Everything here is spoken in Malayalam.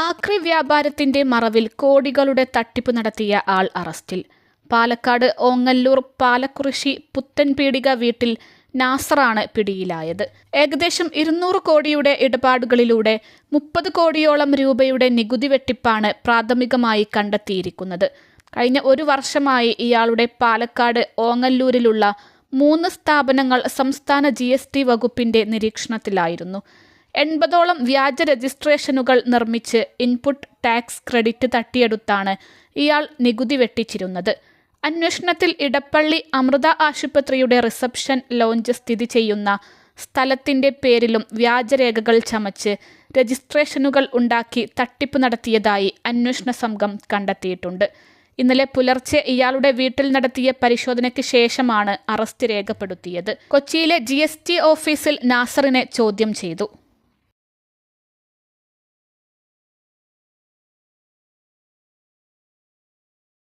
ആക്രി വ്യാപാരത്തിന്റെ മറവിൽ കോടികളുടെ തട്ടിപ്പ് നടത്തിയ ആൾ അറസ്റ്റിൽ. പാലക്കാട് ഓങ്ങല്ലൂർ പാലക്കുറിശി പുത്തൻപീടിക വീട്ടിൽ നാസറാണ് പിടിയിലായത്. ഏകദേശം 200 കോടിയുടെ ഇടപാടുകളിലൂടെ 30 കോടിയോളം രൂപയുടെ നികുതി വെട്ടിപ്പാണ് പ്രാഥമികമായി കണ്ടെത്തിയിരിക്കുന്നത്. കഴിഞ്ഞ 1 വർഷമായി ഇയാളുടെ പാലക്കാട് ഓങ്ങല്ലൂരിലുള്ള 3 സ്ഥാപനങ്ങൾ സംസ്ഥാന GST വകുപ്പിന്റെ നിരീക്ഷണത്തിലായിരുന്നു. 80ഓളം വ്യാജ രജിസ്ട്രേഷനുകൾ നിർമ്മിച്ച് ഇൻപുട്ട് ടാക്സ് ക്രെഡിറ്റ് തട്ടിയെടുത്താണ് ഇയാൾ നികുതി വെട്ടിച്ചിരുന്നത്. അന്വേഷണത്തിൽ ഇടപ്പള്ളി അമൃത ആശുപത്രിയുടെ റിസപ്ഷൻ ലോഞ്ച് സ്ഥിതി ചെയ്യുന്ന സ്ഥലത്തിന്റെ പേരിലും വ്യാജരേഖകൾ ചമച്ച് രജിസ്ട്രേഷനുകൾ ഉണ്ടാക്കി തട്ടിപ്പ് നടത്തിയതായി അന്വേഷണ സംഘം കണ്ടെത്തിയിട്ടുണ്ട്. ഇന്നലെ പുലർച്ചെ ഇയാളുടെ വീട്ടിൽ നടത്തിയ പരിശോധനയ്ക്ക് ശേഷമാണ് അറസ്റ്റ് രേഖപ്പെടുത്തിയത്. കൊച്ചിയിലെ GST ഓഫീസിൽ നാസറിനെ ചോദ്യം ചെയ്തു.